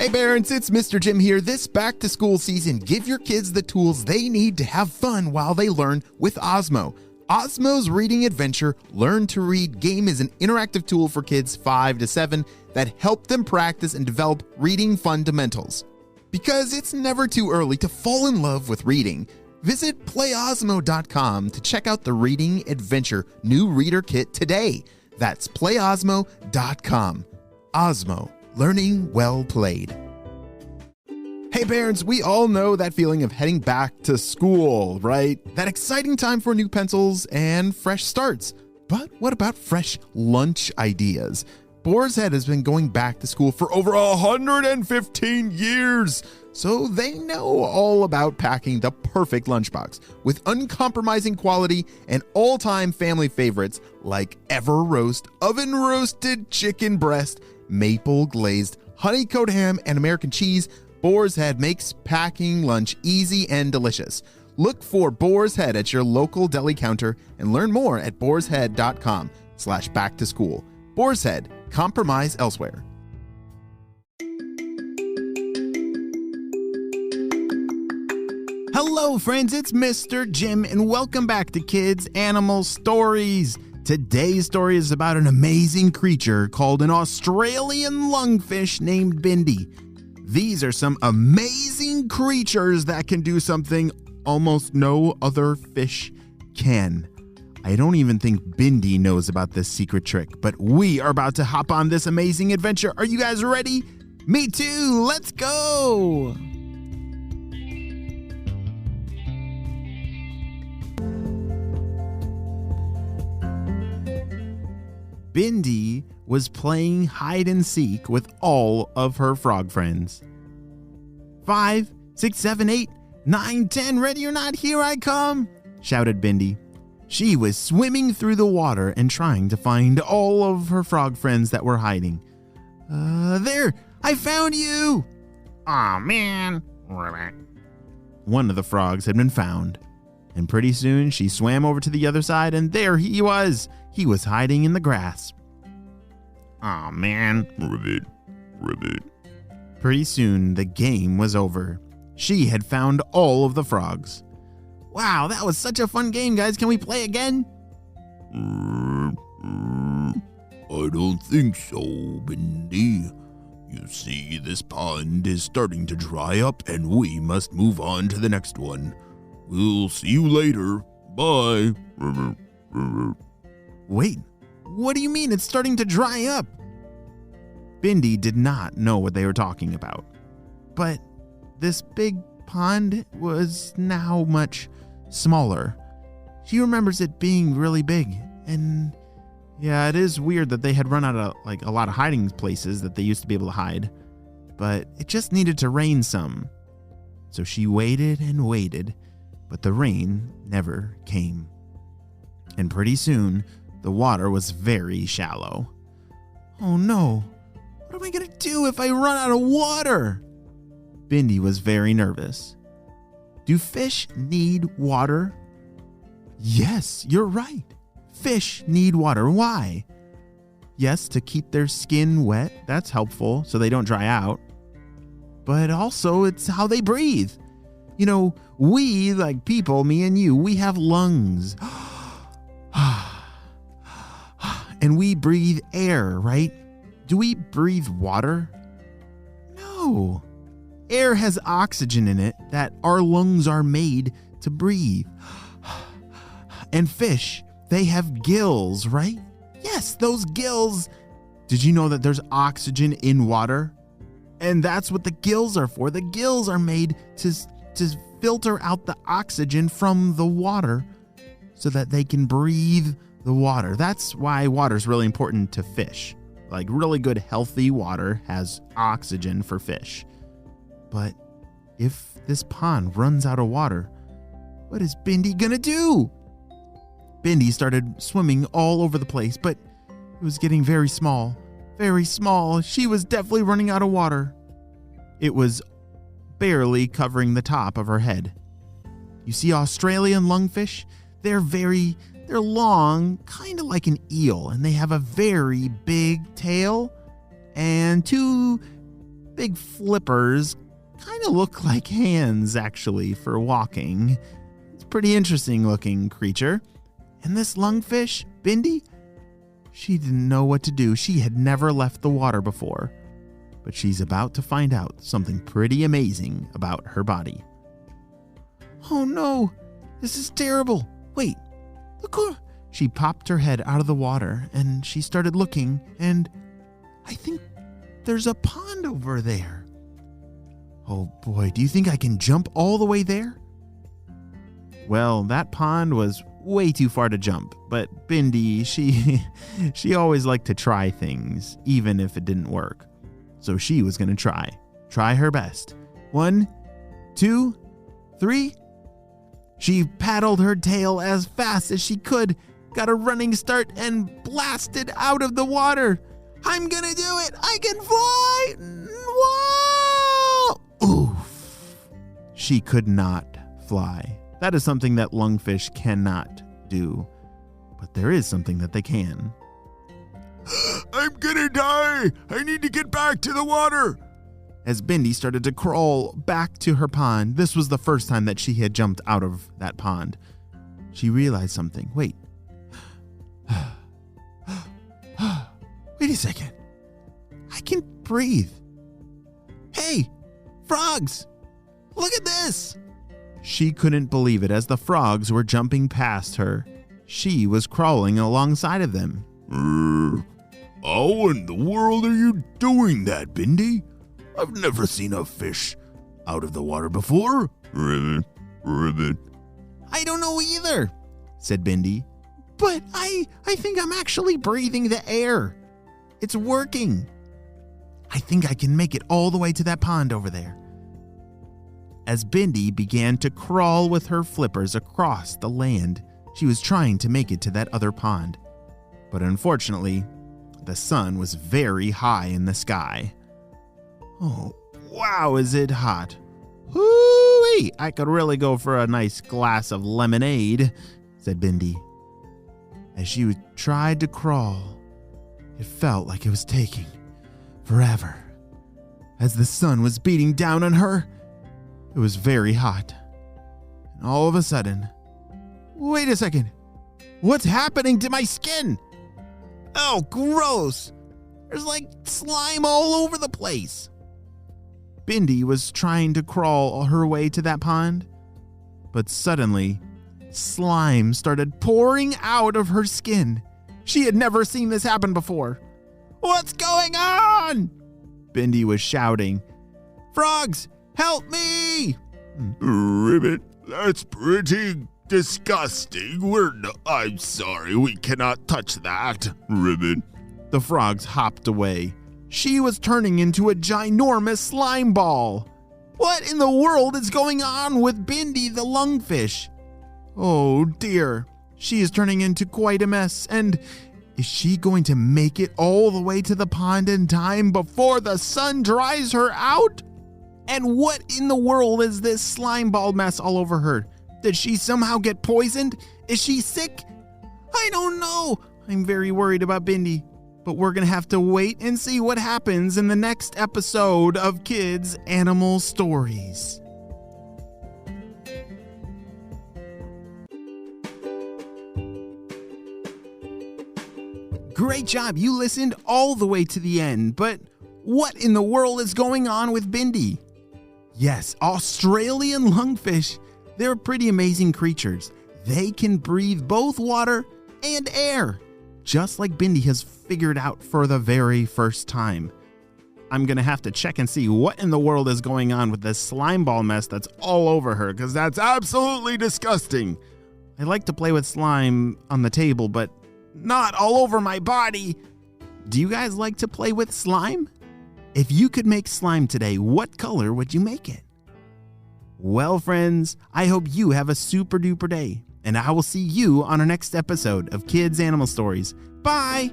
Hey parents, it's Mr. Jim here. This back to school season, give your kids the tools they need to have fun while they learn with Osmo. Osmo's Reading Adventure Learn to Read game is an interactive tool for kids 5 to 7 that help them practice and develop reading fundamentals. Because it's never too early to fall in love with reading, visit playosmo.com to check out the Reading Adventure new reader kit today. That's playosmo.com. Osmo, learning well played. Hey parents, we all know that feeling of heading back to school, right? That exciting time for new pencils and fresh starts. But what about fresh lunch ideas? Boar's Head has been going back to school for over 115 years, so they know all about packing the perfect lunchbox with uncompromising quality and all-time family favorites like Ever Roast, oven roasted chicken breast, maple glazed honey-coated ham, and American cheese. Boar's Head makes packing lunch easy and delicious. Look for Boar's Head at your local deli counter and learn more at boarshead.com/back-to-school. Boar's Head, compromise elsewhere. Hello friends, it's Mr. Jim and welcome back to Kids Animal Stories. Today's story is about an amazing creature called an Australian lungfish named Bindi. These are some amazing creatures that can do something almost no other fish can. I don't even think Bindi knows about this secret trick, but we are about to hop on this amazing adventure. Are you guys ready? Me too, let's go! Bindi was playing hide and seek with all of her frog friends. 5, 6, 7, 8, 9, 10, ready or not, here I come, shouted Bindi. She was swimming through the water and trying to find all of her frog friends that were hiding. There, I found you! Aw, man. One of the frogs had been found, and pretty soon she swam over to the other side, and there he was. He was hiding in the grass. Aw, man. Ribbit. Pretty soon, the game was over. She had found all of the frogs. Wow, that was such a fun game, guys. Can we play again? I don't think so, Bindi. You see, this pond is starting to dry up and we must move on to the next one. We'll see you later. Bye. Wait, what do you mean it's starting to dry up? Bindi did not know what they were talking about. But this big pond was now much smaller. She remembers it being really big, and yeah, it is weird that they had run out of a lot of hiding places that they used to be able to hide, but it just needed to rain some. So she waited and waited, but the rain never came. And pretty soon, the water was very shallow. Oh no, what am I gonna do if I run out of water? Bindi was very nervous. Do fish need water? Yes, you're right. Fish need water. Why? Yes, to keep their skin wet. That's helpful so they don't dry out. But also it's how they breathe. You know, we, like people, me and you, we have lungs. And we breathe air, right? Do we breathe water? No. Air has oxygen in it that our lungs are made to breathe. And fish, they have gills, right? Yes, those gills. Did you know that there's oxygen in water? And that's what the gills are for. The gills are made to filter out the oxygen from the water so that they can breathe the water. That's why water is really important to fish. Like really good, healthy water has oxygen for fish. But if this pond runs out of water, what is Bindi gonna do? Bindi started swimming all over the place, but it was getting very small. Very small. She was definitely running out of water. It was barely covering the top of her head. You see Australian lungfish? They're long, kind of like an eel, and they have a very big tail and two big flippers. Kind of look like hands, actually, for walking. It's a pretty interesting looking creature. And this lungfish, Bindi, she didn't know what to do. She had never left the water before. But she's about to find out something pretty amazing about her body. Oh no, this is terrible. Wait, look. She popped her head out of the water and she started looking, and I think there's a pond over there. Oh boy, do you think I can jump all the way there? Well, that pond was way too far to jump, but Bindi, she always liked to try things, even if it didn't work. So she was going to try her best. 1, 2, 3. She paddled her tail as fast as she could, got a running start, and blasted out of the water. I'm going to do it! I can fly! Whoa! Oof. She could not fly. That is something that lungfish cannot do. But there is something that they can. I'm gonna die! I need to get back to the water! As Bindi started to crawl back to her pond, this was the first time that she had jumped out of that pond. She realized something. Wait. Wait a second. I can breathe. Hey, frogs! Look at this! She couldn't believe it as the frogs were jumping past her. She was crawling alongside of them. How in the world are you doing that, Bindi? I've never seen a fish out of the water before. Ribbit. I don't know either, said Bindi. But I think I'm actually breathing the air. It's working. I think I can make it all the way to that pond over there. As Bindi began to crawl with her flippers across the land, she was trying to make it to that other pond. But unfortunately, the sun was very high in the sky. Oh, wow, is it hot. Hoo-wee, I could really go for a nice glass of lemonade, said Bindi. As she tried to crawl, it felt like it was taking forever. As the sun was beating down on her, it was very hot. And all of a sudden, wait a second, what's happening to my skin? Oh, gross. There's like slime all over the place. Bindi was trying to crawl her way to that pond, but suddenly, slime started pouring out of her skin. She had never seen this happen before. What's going on? Bindi was shouting. Frogs, help me! Ribbit, that's pretty disgusting. I'm sorry, we cannot touch that. Ribbit. The frogs hopped away. She was turning into a ginormous slime ball. What in the world is going on with Bindi the lungfish? Oh dear, she is turning into quite a mess, and is she going to make it all the way to the pond in time before the sun dries her out? And what in the world is this slime ball mess all over her? Did she somehow get poisoned? Is she sick? I don't know. I'm very worried about Bindi. But we're going to have to wait and see what happens in the next episode of Kids Animal Stories. Great job. You listened all the way to the end. But what in the world is going on with Bindi? Yes, Australian lungfish. They're pretty amazing creatures. They can breathe both water and air, just like Bindi has figured out for the very first time. I'm going to have to check and see what in the world is going on with this slime ball mess that's all over her, because that's absolutely disgusting. I like to play with slime on the table, but not all over my body. Do you guys like to play with slime? If you could make slime today, what color would you make it? Well, friends, I hope you have a super duper day, and I will see you on our next episode of Kids Animal Stories. Bye!